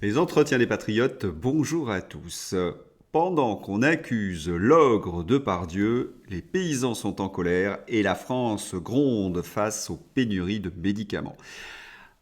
Les entretiens des patriotes, bonjour à tous. Pendant qu'on accuse l'ogre de Pardieu, les paysans sont en colère et la France gronde face aux pénuries de médicaments.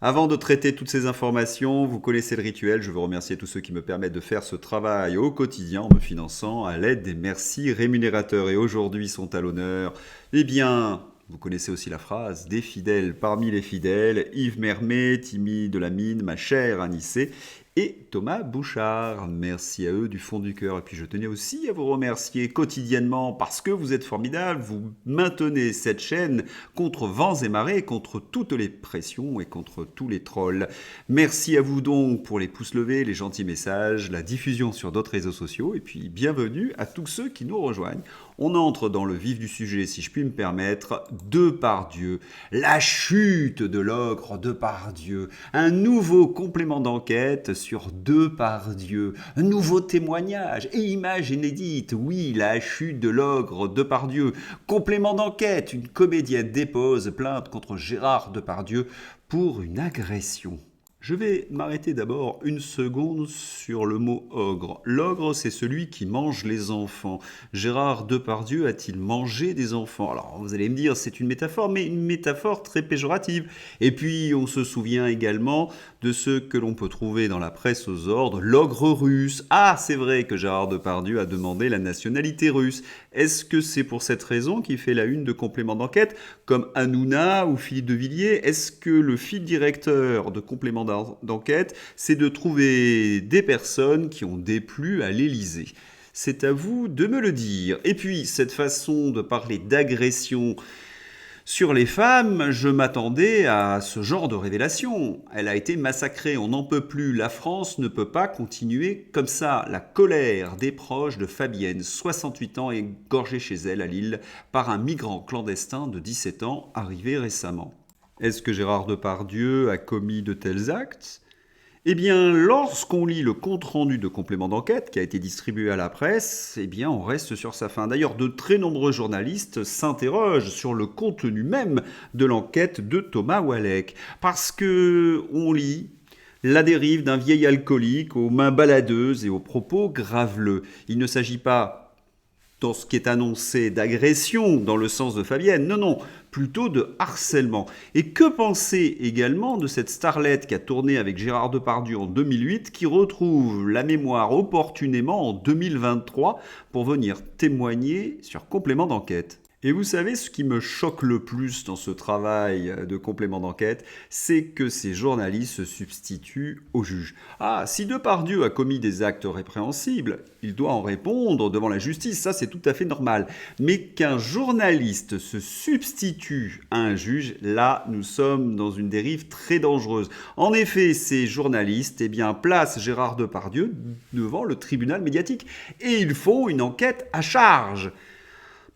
Avant de traiter toutes ces informations, vous connaissez le rituel, je veux remercier tous ceux qui me permettent de faire ce travail au quotidien en me finançant à l'aide des merci rémunérateurs. Et aujourd'hui sont à l'honneur, vous connaissez aussi la phrase, des fidèles parmi les fidèles, Yves Mermet, Timmy Delamine, ma chère Anissé et Thomas Bouchard. Merci à eux du fond du cœur. Et puis je tenais aussi à vous remercier quotidiennement parce que vous êtes formidables, vous maintenez cette chaîne contre vents et marées, contre toutes les pressions et contre tous les trolls. Merci à vous donc pour les pouces levés, les gentils messages, la diffusion sur d'autres réseaux sociaux et puis bienvenue à tous ceux qui nous rejoignent. On entre dans le vif du sujet, si je puis me permettre, Depardieu, la chute de l'ogre Depardieu, un nouveau complément d'enquête sur Depardieu, un nouveau témoignage et image inédite, oui, la chute de l'ogre Depardieu, complément d'enquête, une comédienne dépose plainte contre Gérard Depardieu pour une agression. Je vais m'arrêter d'abord une seconde sur le mot ogre. L'ogre, c'est celui qui mange les enfants. Gérard Depardieu a-t-il mangé des enfants? Alors, vous allez me dire, c'est une métaphore, mais une métaphore très péjorative. Et puis, on se souvient également de ce que l'on peut trouver dans la presse aux ordres, l'ogre russe. Ah, c'est vrai que Gérard Depardieu a demandé la nationalité russe. Est-ce que c'est pour cette raison qu'il fait la une de complément d'enquête, comme Hanouna ou Philippe de Villiers? Est-ce que le fil directeur de complément d'enquête, c'est de trouver des personnes qui ont déplu à l'Élysée? C'est à vous de me le dire. Et puis, cette façon de parler d'agression sur les femmes, je m'attendais à ce genre de révélation. Elle a été massacrée, on n'en peut plus. La France ne peut pas continuer comme ça. La colère des proches de Fabienne, 68 ans, égorgée chez elle à Lille par un migrant clandestin de 17 ans arrivé récemment. Est-ce que Gérard Depardieu a commis de tels actes ? Eh bien, lorsqu'on lit le compte-rendu de complément d'enquête qui a été distribué à la presse, eh bien, on reste sur sa faim. D'ailleurs, de très nombreux journalistes s'interrogent sur le contenu même de l'enquête de Thomas Walek. Parce que on lit la dérive d'un vieil alcoolique aux mains baladeuses et aux propos graveleux. Il ne s'agit pas, dans ce qui est annoncé, d'agression dans le sens de Fabienne. Non, plutôt de harcèlement. Et que penser également de cette starlette qui a tourné avec Gérard Depardieu en 2008, qui retrouve la mémoire opportunément en 2023 pour venir témoigner sur complément d'enquête? Et vous savez, ce qui me choque le plus dans ce travail de complément d'enquête, c'est que ces journalistes se substituent aux juges. Ah, si Depardieu a commis des actes répréhensibles, il doit en répondre devant la justice, ça c'est tout à fait normal. Mais qu'un journaliste se substitue à un juge, là nous sommes dans une dérive très dangereuse. En effet, ces journalistes placent Gérard Depardieu devant le tribunal médiatique et ils font une enquête à charge.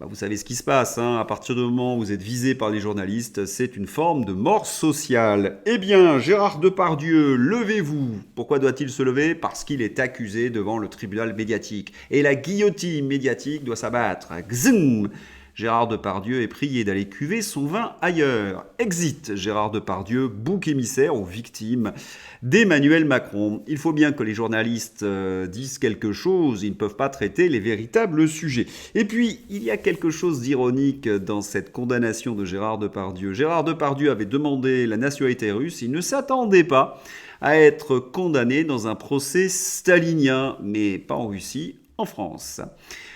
Vous savez ce qui se passe, à partir du moment où vous êtes visé par les journalistes, c'est une forme de mort sociale. Eh bien, Gérard Depardieu, levez-vous. Pourquoi doit-il se lever? Parce qu'il est accusé devant le tribunal médiatique. Et la guillotine médiatique doit s'abattre. Gzum! Gérard Depardieu est prié d'aller cuver son vin ailleurs. Exit Gérard Depardieu, bouc émissaire aux victimes d'Emmanuel Macron. Il faut bien que les journalistes disent quelque chose, ils ne peuvent pas traiter les véritables sujets. Et puis, il y a quelque chose d'ironique dans cette condamnation de Gérard Depardieu. Gérard Depardieu avait demandé la nationalité russe, il ne s'attendait pas à être condamné dans un procès stalinien, mais pas en Russie, en France.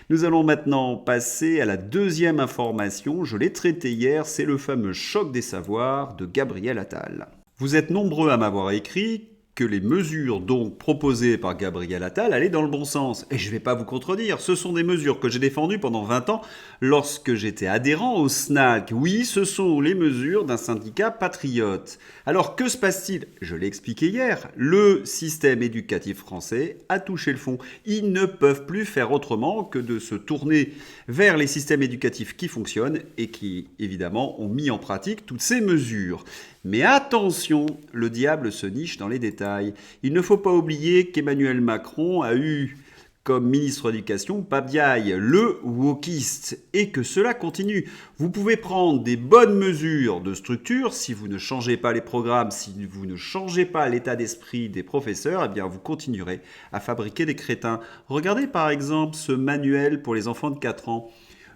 Nous allons maintenant passer à la deuxième information, je l'ai traitée hier, c'est le fameux choc des savoirs de Gabriel Attal. Vous êtes nombreux à m'avoir écrit que les mesures donc proposées par Gabriel Attal allaient dans le bon sens. Et je ne vais pas vous contredire, ce sont des mesures que j'ai défendues pendant 20 ans lorsque j'étais adhérent au SNAC. Oui, ce sont les mesures d'un syndicat patriote. Alors que se passe-t-il? Je l'ai expliqué hier, le système éducatif français a touché le fond. Ils ne peuvent plus faire autrement que de se tourner vers les systèmes éducatifs qui fonctionnent et qui, évidemment, ont mis en pratique toutes ces mesures. Mais attention, le diable se niche dans les détails. Il ne faut pas oublier qu'Emmanuel Macron a eu comme ministre de l'Éducation, Pape Diaye, le wokiste, et que cela continue. Vous pouvez prendre des bonnes mesures de structure, si vous ne changez pas les programmes, si vous ne changez pas l'état d'esprit des professeurs, eh bien vous continuerez à fabriquer des crétins. Regardez par exemple ce manuel pour les enfants de 4 ans.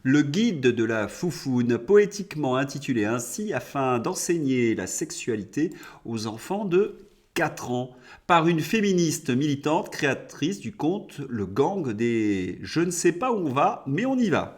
Le guide de la foufoune, poétiquement intitulé ainsi afin d'enseigner la sexualité aux enfants de 4 ans, par une féministe militante créatrice du conte Le Gang des Je ne sais pas où on va, mais on y va.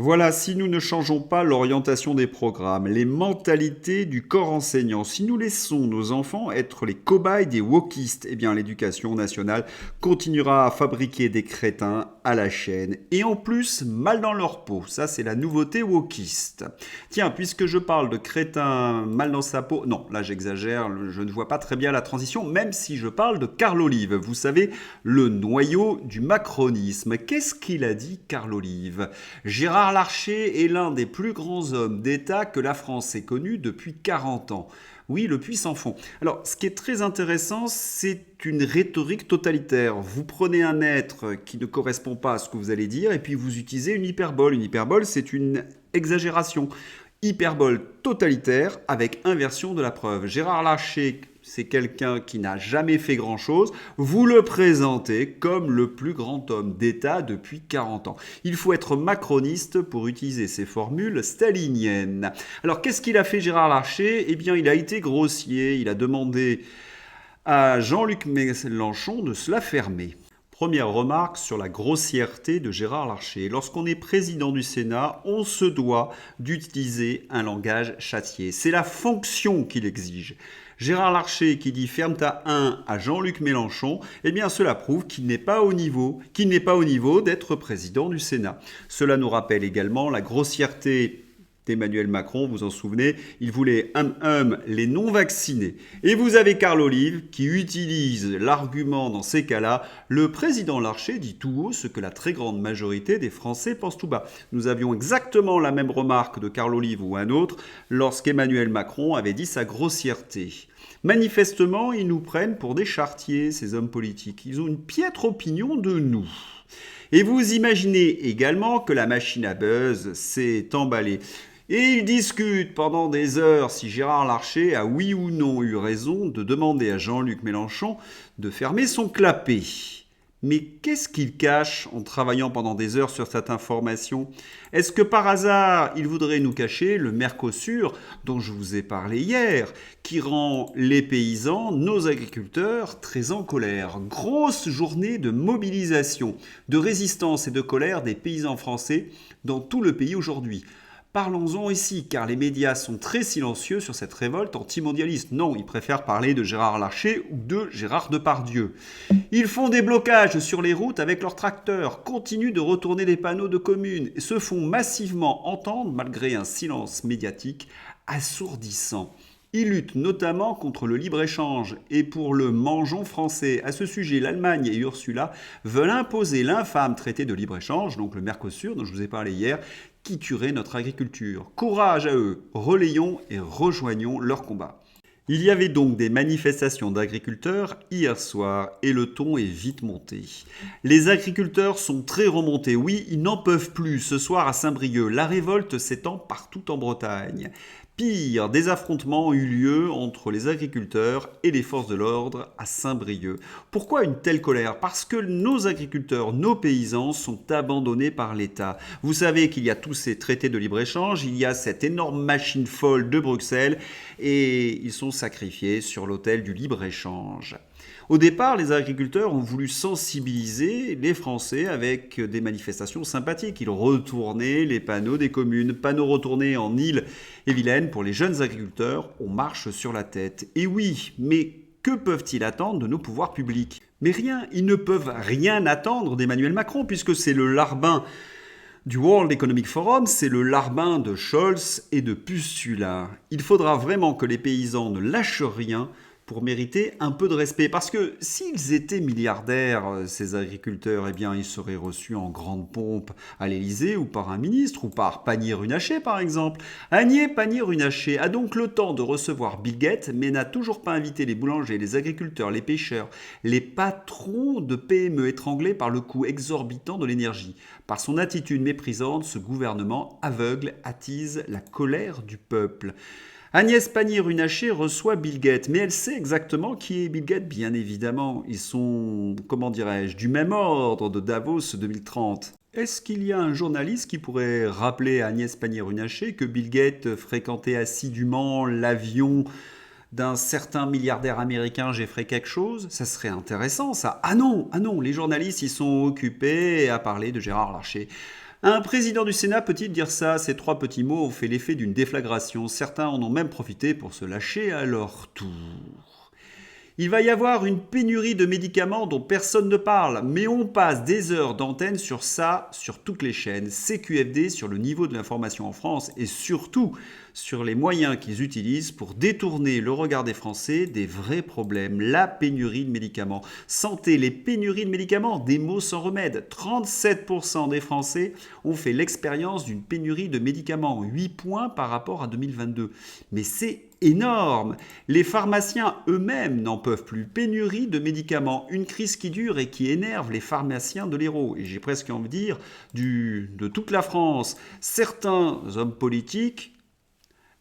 Voilà, si nous ne changeons pas l'orientation des programmes, les mentalités du corps enseignant, si nous laissons nos enfants être les cobayes des wokistes, eh bien l'éducation nationale continuera à fabriquer des crétins à la chaîne. Et en plus, mal dans leur peau. Ça, c'est la nouveauté wokiste. Tiens, puisque je parle de crétins mal dans sa peau, non, là j'exagère, je ne vois pas très bien la transition, même si je parle de Carl Olive. Vous savez, le noyau du macronisme. Qu'est-ce qu'il a dit, Carl Olive ? Gérard Larcher est l'un des plus grands hommes d'État que la France ait connu depuis 40 ans. Oui, le puissant fond. Alors, ce qui est très intéressant, c'est une rhétorique totalitaire. Vous prenez un être qui ne correspond pas à ce que vous allez dire et puis vous utilisez une hyperbole. Une hyperbole, c'est une exagération. Hyperbole totalitaire avec inversion de la preuve. Gérard Larcher, c'est quelqu'un qui n'a jamais fait grand-chose. Vous le présentez comme le plus grand homme d'État depuis 40 ans. Il faut être macroniste pour utiliser ces formules staliniennes. Alors, qu'est-ce qu'il a fait Gérard Larcher ? Eh bien, il a été grossier. Il a demandé à Jean-Luc Mélenchon de se la fermer. Première remarque sur la grossièreté de Gérard Larcher. Lorsqu'on est président du Sénat, on se doit d'utiliser un langage châtié. C'est la fonction qui l'exige. Gérard Larcher qui dit ferme ta 1 à Jean-Luc Mélenchon, eh bien cela prouve qu'il n'est pas au niveau, d'être président du Sénat. Cela nous rappelle également la grossièreté d'Emmanuel Macron, vous en souvenez, il voulait les non-vaccinés. Et vous avez Carl Olive qui utilise l'argument dans ces cas-là, le président Larcher dit tout haut ce que la très grande majorité des Français pensent tout bas. Nous avions exactement la même remarque de Carl Olive ou un autre lorsqu'Emmanuel Macron avait dit sa grossièreté. Manifestement, ils nous prennent pour des charretiers, ces hommes politiques. Ils ont une piètre opinion de nous. Et vous imaginez également que la machine à buzz s'est emballée. Et ils discutent pendant des heures si Gérard Larcher a oui ou non eu raison de demander à Jean-Luc Mélenchon de fermer son clapet. Mais qu'est-ce qu'il cache en travaillant pendant des heures sur cette information ? Est-ce que par hasard, il voudrait nous cacher le Mercosur dont je vous ai parlé hier, qui rend les paysans, nos agriculteurs, très en colère ? Grosse journée de mobilisation, de résistance et de colère des paysans français dans tout le pays aujourd'hui. Parlons-en ici, car les médias sont très silencieux sur cette révolte antimondialiste. Non, ils préfèrent parler de Gérard Larcher ou de Gérard Depardieu. Ils font des blocages sur les routes avec leurs tracteurs, continuent de retourner des panneaux de communes et se font massivement entendre malgré un silence médiatique assourdissant. Ils luttent notamment contre le libre-échange et pour le mangeons français. À ce sujet, l'Allemagne et Ursula veulent imposer l'infâme traité de libre-échange, donc le Mercosur dont je vous ai parlé hier, qui tuerait notre agriculture. Courage à eux, relayons et rejoignons leur combat. Il y avait donc des manifestations d'agriculteurs hier soir et le ton est vite monté. Les agriculteurs sont très remontés, oui, ils n'en peuvent plus. Ce soir à Saint-Brieuc, la révolte s'étend partout en Bretagne. Pire, des affrontements ont eu lieu entre les agriculteurs et les forces de l'ordre à Saint-Brieuc. Pourquoi une telle colère ? Parce que nos agriculteurs, nos paysans sont abandonnés par l'État. Vous savez qu'il y a tous ces traités de libre-échange, il y a cette énorme machine folle de Bruxelles et ils sont sacrifiés sur l'autel du libre-échange. Au départ, les agriculteurs ont voulu sensibiliser les Français avec des manifestations sympathiques. Ils retournaient les panneaux des communes. Panneaux retournés en Ille-et-Vilaine pour les jeunes agriculteurs, on marche sur la tête. Et oui, mais que peuvent-ils attendre de nos pouvoirs publics ? Mais rien, ils ne peuvent rien attendre d'Emmanuel Macron puisque c'est le larbin du World Economic Forum, c'est le larbin de Scholz et de Pustula. Il faudra vraiment que les paysans ne lâchent rien pour mériter un peu de respect. Parce que s'ils étaient milliardaires, ces agriculteurs, eh bien, ils seraient reçus en grande pompe à l'Élysée ou par un ministre ou par Pannier-Runacher, par exemple. Agnès Pannier-Runacher a donc le temps de recevoir Bill Gates, mais n'a toujours pas invité les boulangers, les agriculteurs, les pêcheurs, les patrons de PME étranglés par le coût exorbitant de l'énergie. Par son attitude méprisante, ce gouvernement aveugle attise la colère du peuple. Agnès Pannier-Runacher reçoit Bill Gates, mais elle sait exactement qui est Bill Gates, bien évidemment. Ils sont, comment dirais-je, du même ordre de Davos 2030. Est-ce qu'il y a un journaliste qui pourrait rappeler à Agnès Pannier-Runacher que Bill Gates fréquentait assidûment l'avion d'un certain milliardaire américain Jeffrey quelque chose? Ça serait intéressant, ça. Ah non, les journalistes, ils sont occupés à parler de Gérard Larcher. Un président du Sénat peut-il dire ça? Ces trois petits mots ont fait l'effet d'une déflagration. Certains en ont même profité pour se lâcher à leur tour. Il va y avoir une pénurie de médicaments dont personne ne parle, mais on passe des heures d'antenne sur ça, sur toutes les chaînes. CQFD sur le niveau de l'information en France et surtout sur les moyens qu'ils utilisent pour détourner le regard des Français des vrais problèmes. La pénurie de médicaments. Santé, les pénuries de médicaments, des maux sans remède. 37% des Français ont fait l'expérience d'une pénurie de médicaments. 8 points par rapport à 2022. Mais c'est énorme. Les pharmaciens eux-mêmes n'en peuvent plus. Pénurie de médicaments, une crise qui dure et qui énerve les pharmaciens de l'Hérault. Et j'ai presque envie de dire de toute la France. Certains hommes politiques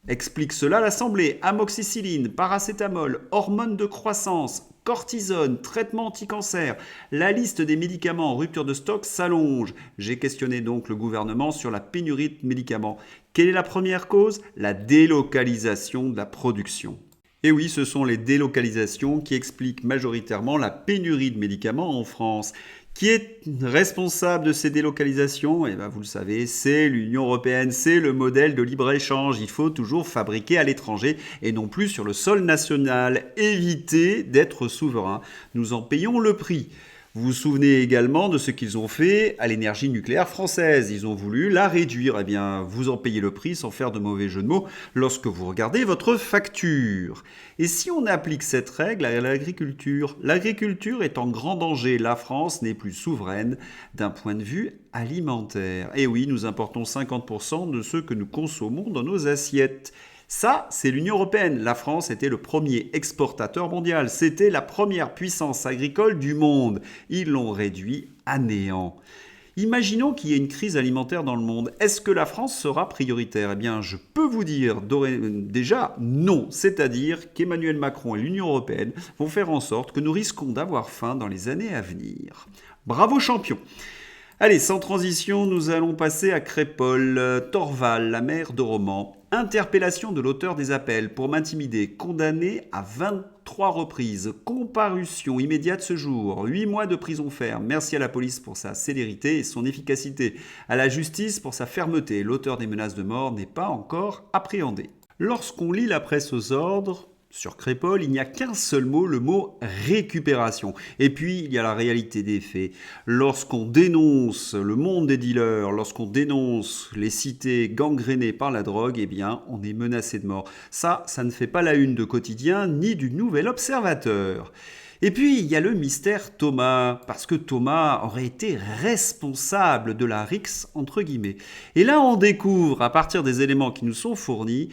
expliquent cela à l'Assemblée. Amoxicilline, paracétamol, hormones de croissance, cortisone, traitement anti-cancer. La liste des médicaments en rupture de stock s'allonge. J'ai questionné donc le gouvernement sur la pénurie de médicaments. Quelle est la première cause? La délocalisation de la production. Et oui, ce sont les délocalisations qui expliquent majoritairement la pénurie de médicaments en France. Qui est responsable de ces délocalisations? Eh bien, vous le savez, c'est l'Union européenne, c'est le modèle de libre-échange. Il faut toujours fabriquer à l'étranger et non plus sur le sol national. Éviter d'être souverain. Nous en payons le prix. Vous vous souvenez également de ce qu'ils ont fait à l'énergie nucléaire française. Ils ont voulu la réduire. Eh bien, vous en payez le prix sans faire de mauvais jeu de mots lorsque vous regardez votre facture. Et si on applique cette règle à l'agriculture? L'agriculture est en grand danger. La France n'est plus souveraine d'un point de vue alimentaire. Et oui, nous importons 50% de ce que nous consommons dans nos assiettes. Ça, c'est l'Union européenne. La France était le premier exportateur mondial. C'était la première puissance agricole du monde. Ils l'ont réduit à néant. Imaginons qu'il y ait une crise alimentaire dans le monde. Est-ce que la France sera prioritaire? Eh bien, je peux vous dire déjà non. C'est-à-dire qu'Emmanuel Macron et l'Union européenne vont faire en sorte que nous risquons d'avoir faim dans les années à venir. Bravo champion! Allez, sans transition, nous allons passer à Crépol. Torval, la maire de Romans. Interpellation de l'auteur des appels pour m'intimider, condamné à 23 reprises. Comparution immédiate ce jour. 8 mois de prison ferme. Merci à la police pour sa célérité et son efficacité. À la justice pour sa fermeté. L'auteur des menaces de mort n'est pas encore appréhendé. Lorsqu'on lit la presse aux ordres, sur Crépol, il n'y a qu'un seul mot, le mot récupération. Et puis, il y a la réalité des faits. Lorsqu'on dénonce le monde des dealers, lorsqu'on dénonce les cités gangrénées par la drogue, eh bien, on est menacé de mort. Ça ne fait pas la une de Quotidien ni du Nouvel Observateur. Et puis, il y a le mystère Thomas, parce que Thomas aurait été responsable de la rixe, entre guillemets. Et là, on découvre, à partir des éléments qui nous sont fournis,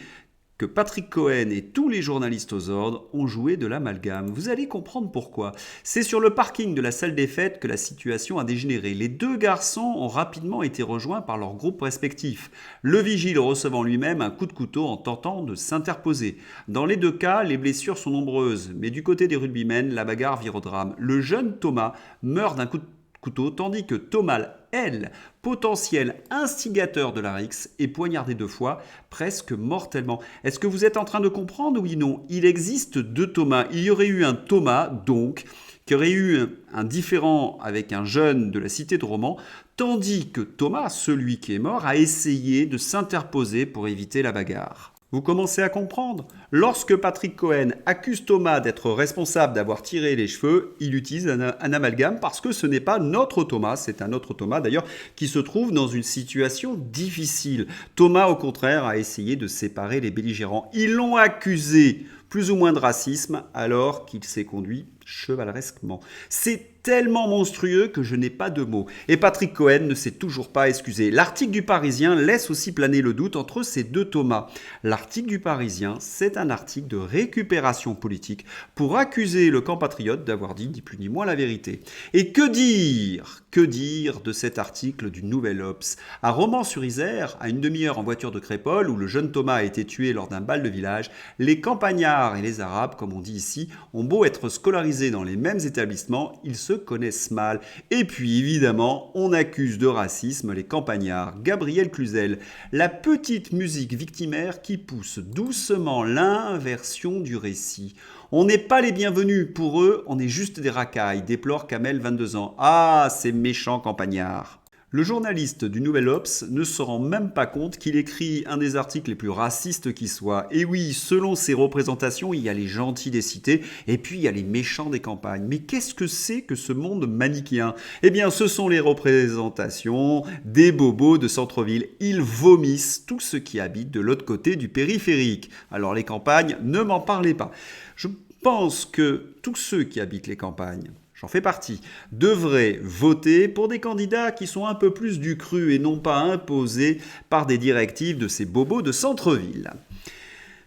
que Patrick Cohen et tous les journalistes aux ordres ont joué de l'amalgame. Vous allez comprendre pourquoi. C'est sur le parking de la salle des fêtes que la situation a dégénéré. Les deux garçons ont rapidement été rejoints par leurs groupes respectifs. Le vigile recevant lui-même un coup de couteau en tentant de s'interposer. Dans les deux cas, les blessures sont nombreuses, mais du côté des rugbymen, la bagarre vire au drame. Le jeune Thomas meurt d'un coup de couteau, tandis que Thomas, elle, potentiel instigateur de la rixe, est poignardé 2 fois, presque mortellement. Est-ce que vous êtes en train de comprendre? Oui, non. Il existe 2 Thomas. Il y aurait eu un Thomas, donc, qui aurait eu un différend avec un jeune de la cité de Romans, tandis que Thomas, celui qui est mort, a essayé de s'interposer pour éviter la bagarre. Vous commencez à comprendre? Lorsque Patrick Cohen accuse Thomas d'être responsable d'avoir tiré les cheveux, il utilise un amalgame parce que ce n'est pas notre Thomas, c'est un autre Thomas d'ailleurs qui se trouve dans une situation difficile. Thomas, au contraire, a essayé de séparer les belligérants. Ils l'ont accusé plus ou moins de racisme alors qu'il s'est conduit chevaleresquement. C'est tellement monstrueux que je n'ai pas de mots. Et Patrick Cohen ne s'est toujours pas excusé. L'article du Parisien laisse aussi planer le doute entre ces deux Thomas. L'article du Parisien, c'est un article de récupération politique pour accuser le camp patriote d'avoir dit ni plus ni moins la vérité. Et que dire de cet article du Nouvel Obs? À Romans-sur-Isère, à une demi-heure en voiture de Crépol, où le jeune Thomas a été tué lors d'un bal de village, les campagnards et les Arabes, comme on dit ici, ont beau être scolarisés dans les mêmes établissements, ils se connaissent mal. Et puis évidemment, on accuse de racisme les campagnards. Gabriel Cluzel, la petite musique victimaire qui pousse doucement l'inversion du récit. On n'est pas les bienvenus, pour eux, on est juste des racailles, déplore Kamel, 22 ans. Ah, ces méchants campagnards. Le journaliste du Nouvel Obs ne se rend même pas compte qu'il écrit un des articles les plus racistes qui soient. Et oui, selon ses représentations, il y a les gentils des cités et puis il y a les méchants des campagnes. Mais qu'est-ce que c'est que ce monde manichéen? Eh bien, ce sont les représentations des bobos de centre-ville. Ils vomissent tout ce qui habite de l'autre côté du périphérique. Alors les campagnes, ne m'en parlez pas. Je pense que tous ceux qui habitent les campagnes, j'en fais partie, devraient voter pour des candidats qui sont un peu plus du cru et non pas imposés par des directives de ces bobos de centre-ville.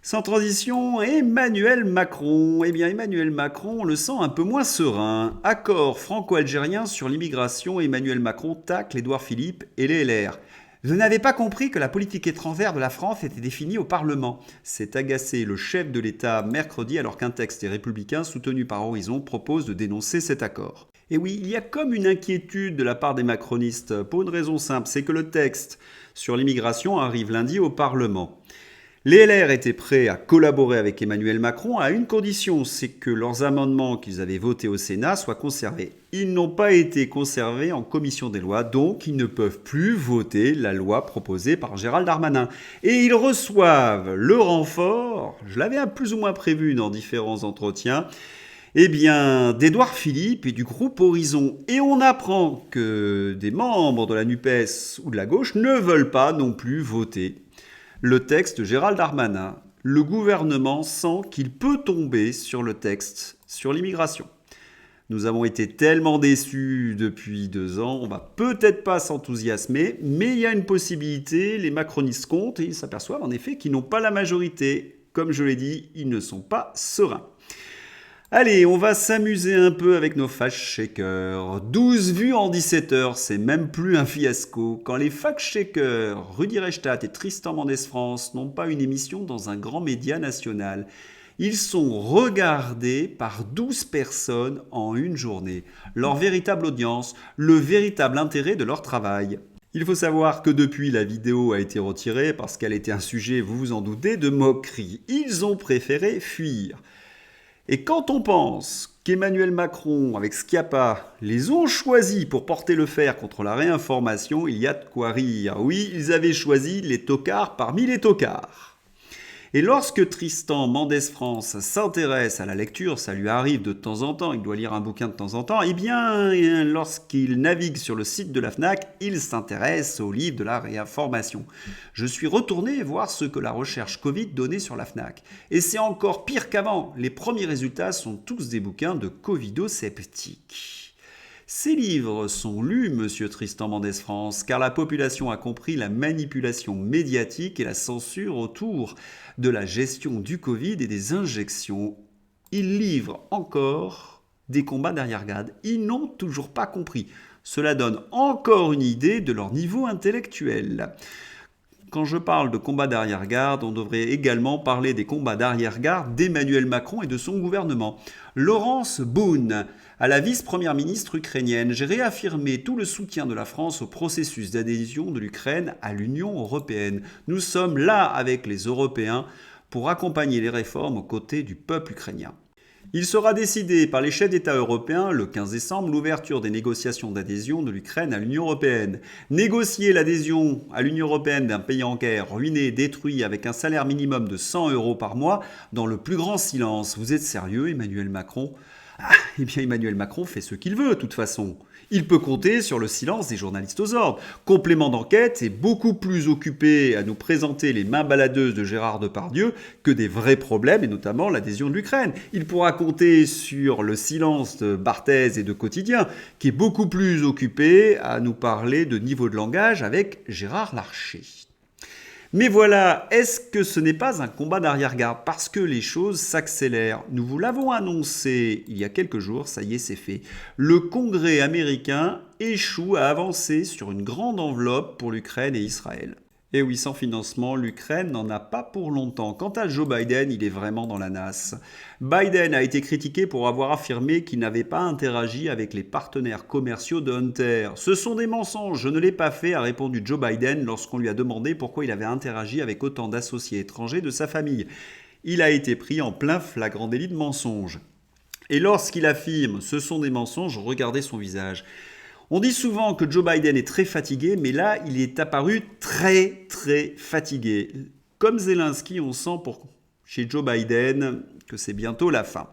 Sans transition, Emmanuel Macron. Eh bien, Emmanuel Macron, on le sent un peu moins serein. Accord franco-algérien sur l'immigration, Emmanuel Macron tacle Édouard Philippe et les LR. Vous n'avez pas compris que la politique étrangère de la France était définie au Parlement. C'est agacé le chef de l'État mercredi alors qu'un texte des Républicains soutenu par Horizon propose de dénoncer cet accord. Et oui, il y a comme une inquiétude de la part des macronistes pour une raison simple, c'est que le texte sur l'immigration arrive lundi au Parlement. Les LR étaient prêts à collaborer avec Emmanuel Macron à une condition, c'est que leurs amendements qu'ils avaient votés au Sénat soient conservés. Ils n'ont pas été conservés en commission des lois, donc ils ne peuvent plus voter la loi proposée par Gérald Darmanin. Et ils reçoivent le renfort, je l'avais plus ou moins prévu dans différents entretiens, d'Édouard Philippe et du groupe Horizon. Et on apprend que des membres de la NUPES ou de la gauche ne veulent pas non plus voter le texte de Gérald Darmanin. Le gouvernement sent qu'il peut tomber sur le texte sur l'immigration. Nous avons été tellement déçus depuis 2 ans, on va peut-être pas s'enthousiasmer, mais il y a une possibilité, les macronistes comptent et ils s'aperçoivent en effet qu'ils n'ont pas la majorité. Comme je l'ai dit, ils ne sont pas sereins. Allez, on va s'amuser un peu avec nos fact-checkers. 12 vues en 17 heures, c'est même plus un fiasco. Quand les fact-checkers Rudi Reichstadt et Tristan Mendès France n'ont pas une émission dans un grand média national, ils sont regardés par 12 personnes en une journée. Leur véritable audience, le véritable intérêt de leur travail. Il faut savoir que depuis, la vidéo a été retirée parce qu'elle était un sujet, vous vous en doutez, de moquerie. Ils ont préféré fuir. Et quand on pense qu'Emmanuel Macron, avec Schiappa, les ont choisis pour porter le fer contre la réinformation, il y a de quoi rire. Oui, ils avaient choisi les tocards parmi les tocards. Et lorsque Tristan Mendès France s'intéresse à la lecture, ça lui arrive de temps en temps, il doit lire un bouquin de temps en temps, lorsqu'il navigue sur le site de la FNAC, il s'intéresse au livre de la réinformation. Je suis retourné voir ce que la recherche Covid donnait sur la FNAC. Et c'est encore pire qu'avant, les premiers résultats sont tous des bouquins de covido-sceptiques. Ces livres sont lus, monsieur Tristan Mendès France, car la population a compris la manipulation médiatique et la censure autour de la gestion du Covid et des injections. Ils livrent encore des combats d'arrière-garde. Ils n'ont toujours pas compris. Cela donne encore une idée de leur niveau intellectuel. Quand je parle de combats d'arrière-garde, on devrait également parler des combats d'arrière-garde d'Emmanuel Macron et de son gouvernement. Laurence Boone, à la vice-première ministre ukrainienne, j'ai réaffirmé tout le soutien de la France au processus d'adhésion de l'Ukraine à l'Union européenne. Nous sommes là avec les Européens pour accompagner les réformes aux côtés du peuple ukrainien. Il sera décidé par les chefs d'État européens le 15 décembre l'ouverture des négociations d'adhésion de l'Ukraine à l'Union européenne. Négocier l'adhésion à l'Union européenne d'un pays en guerre, ruiné, détruit, avec un salaire minimum de 100 € par mois, dans le plus grand silence. Vous êtes sérieux, Emmanuel Macron ? Emmanuel Macron fait ce qu'il veut, de toute façon. Il peut compter sur le silence des journalistes aux ordres. Complément d'enquête est beaucoup plus occupé à nous présenter les mains baladeuses de Gérard Depardieu que des vrais problèmes, et notamment l'adhésion de l'Ukraine. Il pourra compter sur le silence de Barthez et de Quotidien, qui est beaucoup plus occupé à nous parler de niveau de langage avec Gérard Larcher. Mais voilà, est-ce que ce n'est pas un combat d'arrière-garde? Parce que les choses s'accélèrent. Nous vous l'avons annoncé il y a quelques jours, ça y est, c'est fait. Le Congrès américain échoue à avancer sur une grande enveloppe pour l'Ukraine et Israël. Et oui, sans financement, l'Ukraine n'en a pas pour longtemps. Quant à Joe Biden, il est vraiment dans la nasse. Biden a été critiqué pour avoir affirmé qu'il n'avait pas interagi avec les partenaires commerciaux de Hunter. Ce sont des mensonges, je ne l'ai pas fait, a répondu Joe Biden lorsqu'on lui a demandé pourquoi il avait interagi avec autant d'associés étrangers de sa famille. Il a été pris en plein flagrant délit de mensonge. Et lorsqu'il affirme « ce sont des mensonges », regardez son visage. On dit souvent que Joe Biden est très fatigué, mais là, il est apparu très fatigué. Comme Zelensky, on sent chez Joe Biden que c'est bientôt la fin.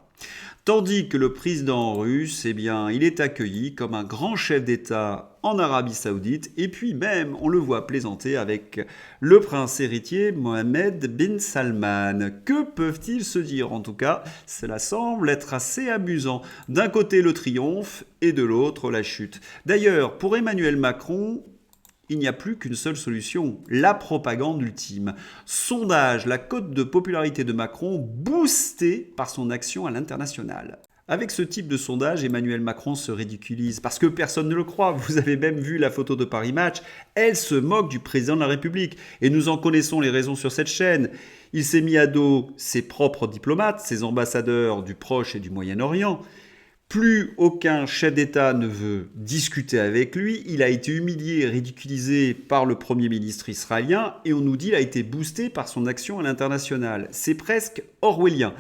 Tandis que le président russe, eh bien, il est accueilli comme un grand chef d'État en Arabie Saoudite, et puis même, on le voit plaisanter avec le prince héritier Mohammed bin Salman. Que peuvent-ils se dire? En tout cas, cela semble être assez amusant. D'un côté le triomphe, et de l'autre la chute. D'ailleurs, pour Emmanuel Macron, il n'y a plus qu'une seule solution, la propagande ultime. Sondage, la cote de popularité de Macron boostée par son action à l'international. Avec ce type de sondage, Emmanuel Macron se ridiculise parce que personne ne le croit. Vous avez même vu la photo de Paris Match. Elle se moque du président de la République. Et nous en connaissons les raisons sur cette chaîne. Il s'est mis à dos ses propres diplomates, ses ambassadeurs du Proche et du Moyen-Orient. Plus aucun chef d'État ne veut discuter avec lui. Il a été humilié et ridiculisé par le Premier ministre israélien et on nous dit qu'il a été boosté par son action à l'international. C'est presque orwellien.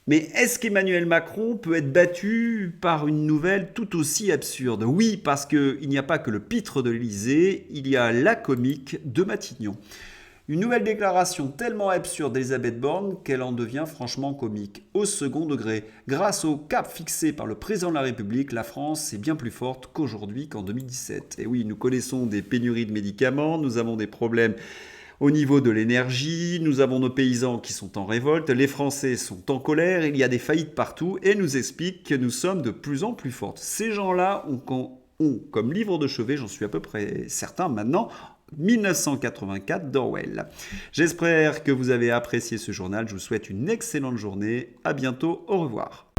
Mais est-ce qu'Emmanuel Macron peut être battu par une nouvelle tout aussi absurde? Oui, parce qu'il n'y a pas que le pitre de l'Élysée, il y a la comique de Matignon. Une nouvelle déclaration tellement absurde d'Elisabeth Borne qu'elle en devient franchement comique, au second degré. Grâce au cap fixé par le président de la République, la France est bien plus forte qu'aujourd'hui, qu'en 2017. Et oui, nous connaissons des pénuries de médicaments, nous avons des problèmes au niveau de l'énergie, nous avons nos paysans qui sont en révolte, les Français sont en colère, il y a des faillites partout et nous expliquent que nous sommes de plus en plus fortes. Ces gens-là ont comme livre de chevet, j'en suis à peu près certain maintenant, 1984 d'Orwell. J'espère que vous avez apprécié ce journal. Je vous souhaite une excellente journée. À bientôt. Au revoir.